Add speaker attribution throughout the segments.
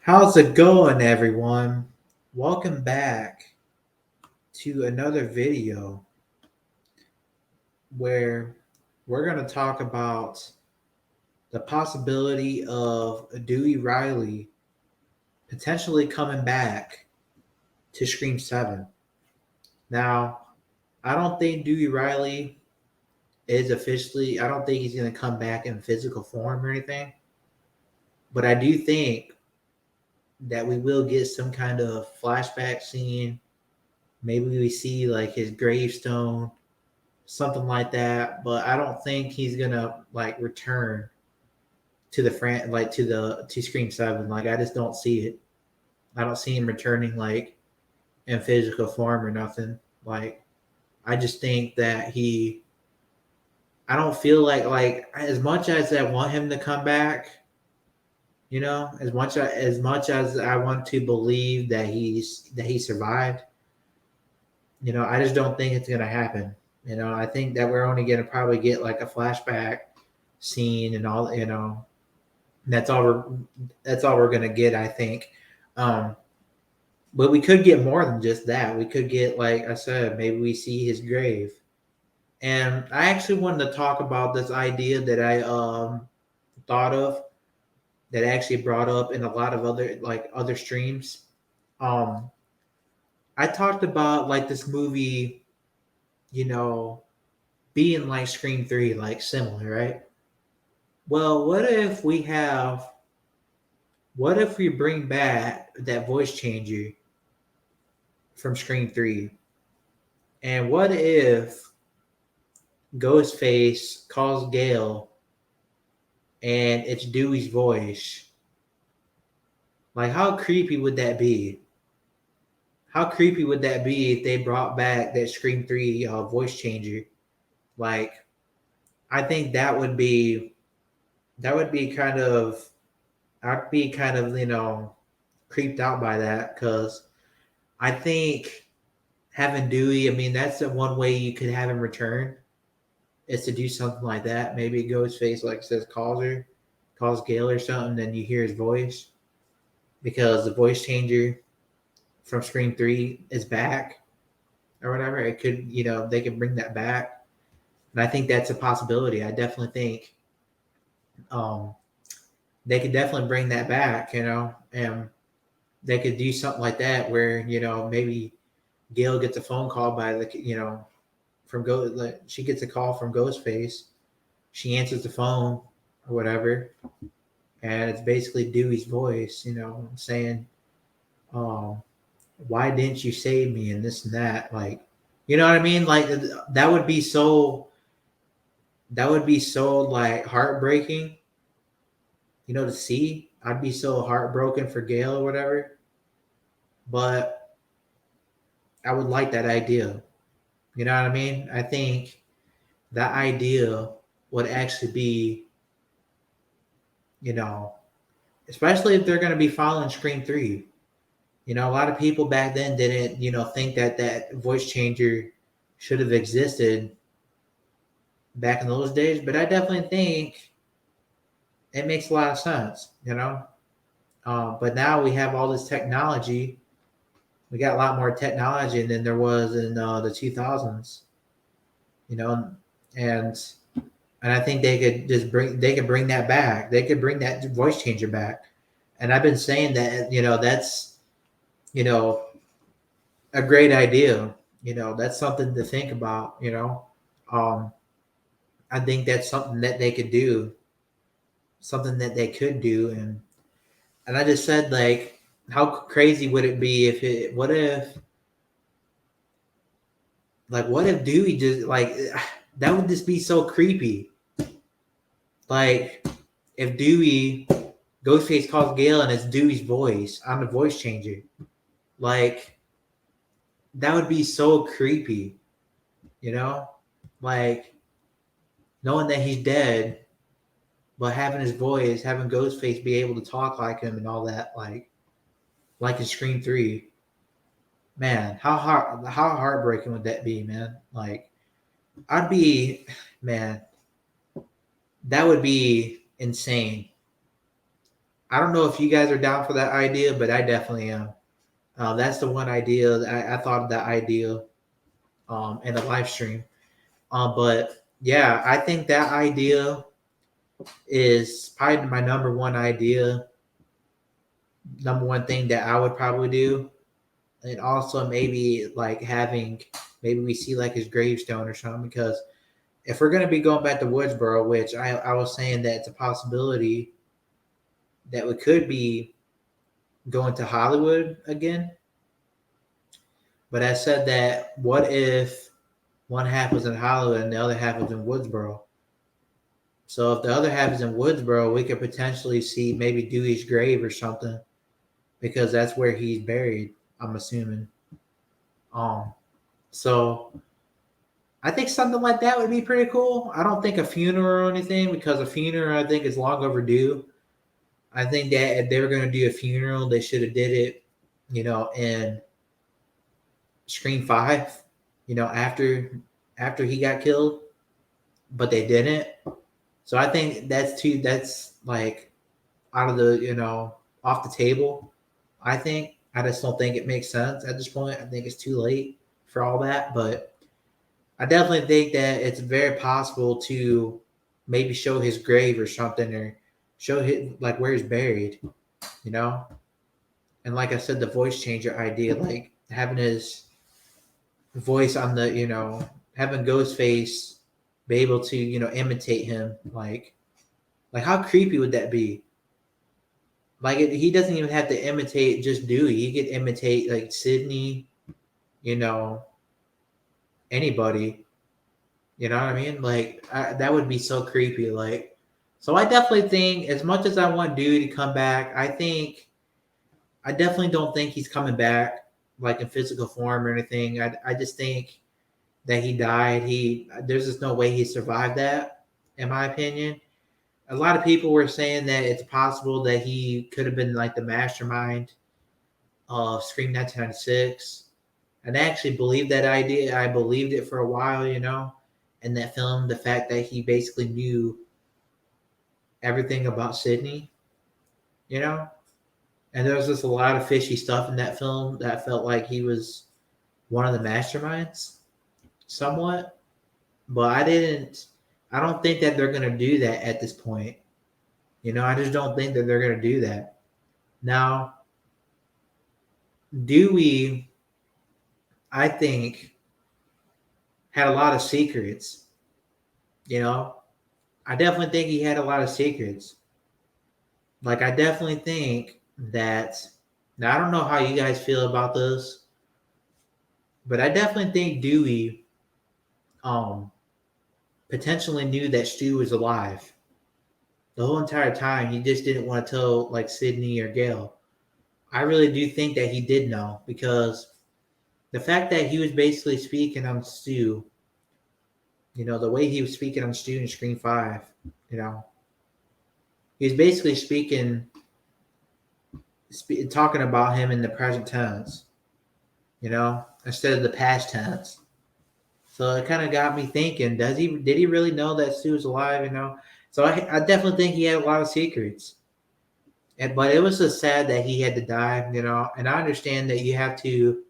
Speaker 1: How's it going, everyone? Welcome back to another video where we're going to talk about the possibility of Dewey Riley potentially coming back to Scream 7. Now, I don't think Dewey Riley is officially, I don't think he's going to come back in physical form or anything, but I do think that we will get some kind of flashback scene. Maybe we see like his gravestone, something like that. But I don't think he's gonna like return to the to Scream 7. Like I just don't see it. I don't see him returning like in physical form or nothing. Like I just think that he. I don't feel like as much as I want him to come back. As much as I want to believe that he survived. I just don't think it's gonna happen. I think that we're only gonna probably get like a flashback scene and all. That's all we're gonna get, I think. Um, but we could get more than just that. We could get, like I said, maybe we see his grave. And I actually wanted to talk about this idea that I thought of that I actually brought up in a lot of other streams. Um, I talked about like this movie, you know, being like Scream 3, like similar, right? Well, what if we bring back that voice changer from Scream 3? And what if Ghostface calls Gale and it's Dewey's voice? Like, how creepy would that be? How creepy would that be if they brought back that Scream 3 voice changer? Like, I think that would be I'd be kind of, creeped out by that because I think having Dewey, I mean, that's the one way you could have him return is to do something like that. Maybe Ghostface, like says, calls Gale or something, then you hear his voice because the voice changer from Scream 3 is back or whatever. It could, they could bring that back. And I think that's a possibility. I definitely think um, they could definitely bring that back, and they could do something like that where, maybe Gail gets a phone call by from she gets a call from Ghostface. She answers the phone or whatever, and it's basically Dewey's voice, saying, um, "Why didn't you save me?" and this and that. Like, you know what I mean? Like that would be so. That would be so like heartbreaking, to see. I'd be so heartbroken for Gail or whatever. But I would like that idea. You know what I mean? I think that idea would actually be, you know, especially if they're going to be following Scream 3. A lot of people back then didn't, think that that voice changer should have existed back in those days, but I definitely think it makes a lot of sense. But now we have all this technology. We got a lot more technology than there was in the 2000s, you know, and I think they could bring that back. They could bring that voice changer back. And I've been saying that, that's, you know, a great idea. That's something to think about. Um, I think that's something that they could do, something that they could do. And I just said, like, how crazy would it be what if Dewey just, like, that would just be so creepy. Like, if Dewey, Ghostface calls Gale and it's Dewey's voice, I'm the voice changer. Like, that would be so creepy, you know? Like, knowing that he's dead, but having his voice, having Ghostface be able to talk like him and all that, like in Scream 3. Man, how heartbreaking would that be, man? Like, I'd be, man, that would be insane. I don't know if you guys are down for that idea, but I definitely am. That's the one idea I thought of that idea in a live stream. But yeah, I think that idea is probably my number one thing that I would probably do. And also maybe like maybe we see like his gravestone or something, because if we're gonna be going back to Woodsboro, which I was saying that it's a possibility that we could be going to Hollywood again. But I said that what if one half was in Hollywood and the other half was in Woodsboro? So if the other half is in Woodsboro, we could potentially see maybe Dewey's grave or something, because that's where he's buried, I'm assuming. Um, so I think something like that would be pretty cool. I don't think a funeral or anything, because a funeral I think is long overdue. I think that if they were going to do a funeral, they should have did it, in Scream 5, after he got killed, but they didn't. So I think that's like out of the, off the table. I just don't think it makes sense at this point. I think it's too late for all that, but I definitely think that it's very possible to maybe show his grave or something, or show his, like, where he's buried, you know? And like I said, the voice changer idea, like having his voice on the, having Ghostface be able to, imitate him, like how creepy would that be? Like he doesn't even have to imitate just Dewey. He could imitate like Sydney, you know, anybody. You know what I mean? Like that would be so creepy. Like, so I definitely think, as much as I want Dewey to come back, I definitely don't think he's coming back like in physical form or anything. I just think that he died. There's just no way he survived that, in my opinion. A lot of people were saying that it's possible that he could have been like the mastermind of Scream 1996. And I actually believed that idea. I believed it for a while, in that film. The fact that he basically knew everything about Sydney, you know? And there was just a lot of fishy stuff in that film that felt like he was one of the masterminds, somewhat. But I don't think that they're going to do that at this point. I just don't think that they're going to do that. Now, Dewey, I think, had a lot of secrets. I definitely think he had a lot of secrets. Like, I definitely think that. Now, I don't know how you guys feel about this, but I definitely think Dewey um, potentially knew that Stu was alive the whole entire time. He just didn't want to tell, like, Sydney or Gail. I really do think that he did know, because the fact that he was basically speaking on Stu, the way he was speaking on Stu in Screen 5, he was basically talking about him in the present tense, instead of the past tense. So it kind of got me thinking: did he really know that Stu was alive? So I definitely think he had a lot of secrets, but it was just sad that he had to die. And I understand that you have to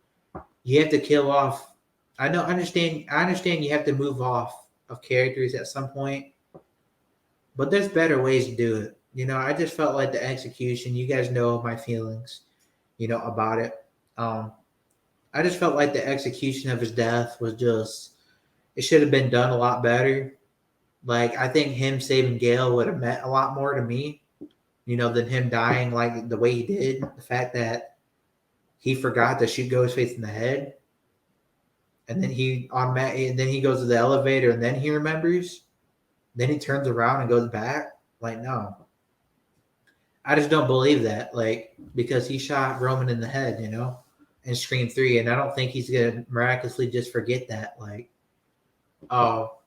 Speaker 1: kill off. I understand you have to move off of characters at some point, but there's better ways to do it. I just felt like the execution. You guys know my feelings, about it. Um, I just felt like the execution of his death was just. It should have been done a lot better. Like, I think him saving Gail would have meant a lot more to me, than him dying like the way he did. The fact that he forgot to shoot Ghostface in the head, and then he goes to the elevator, and then he remembers. Then he turns around and goes back. Like, no, I just don't believe that. Like, because he shot Roman in the head, in Scream 3, and I don't think he's gonna miraculously just forget that. Like, oh,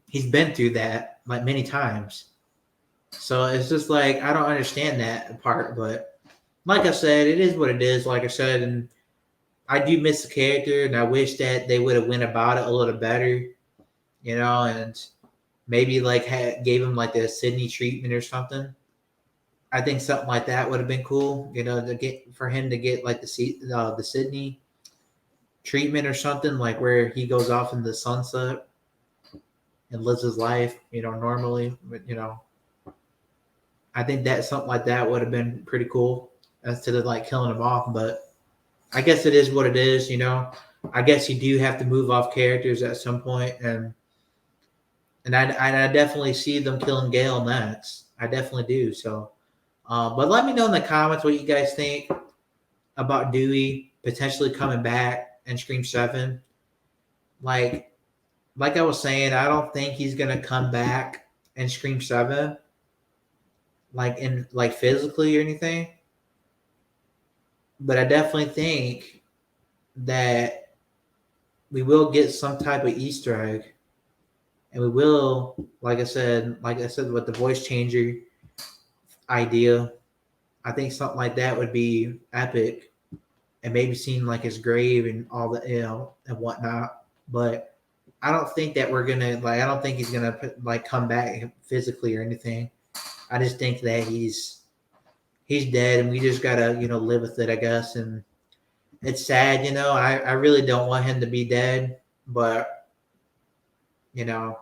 Speaker 1: he's been through that like many times. So it's just like, I don't understand that part. But like I said, it is what it is. Like I said, and I do miss the character, and I wish that they would have went about it a little better, and maybe like gave him like a Sydney treatment or something. I think something like that would have been cool, to get for him to get like the Sydney treatment or something, like where he goes off in the sunset and lives his life, normally. But I think that something like that would have been pretty cool instead of like killing him off. But I guess it is what it is. I guess you do have to move off characters at some point, and I definitely see them killing Gale next. I definitely do. So, but let me know in the comments what you guys think about Dewey potentially coming back in Scream 7. Like, like I was saying, I don't think he's gonna come back in Scream 7, like physically or anything. But I definitely think that we will get some type of Easter egg, and we will, like I said, with the voice changer idea, I think something like that would be epic, and maybe seeing like his grave and all the and whatnot. But I don't think that we're gonna like. I don't think he's gonna like come back physically or anything. I just think that he's dead, and we just gotta live with it, I guess. And it's sad. I really don't want him to be dead, but you know,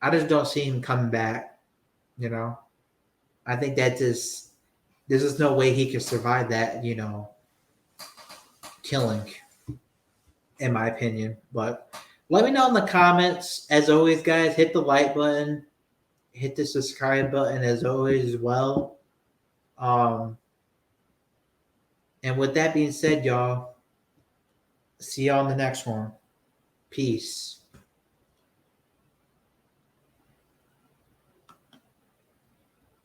Speaker 1: I just don't see him coming back. You know, I think that just there's just no way he can survive that. Killing, in my opinion. But let me know in the comments. As always, guys, hit the like button, hit the subscribe button as always as well. And with that being said, y'all, see y'all in the next one. Peace.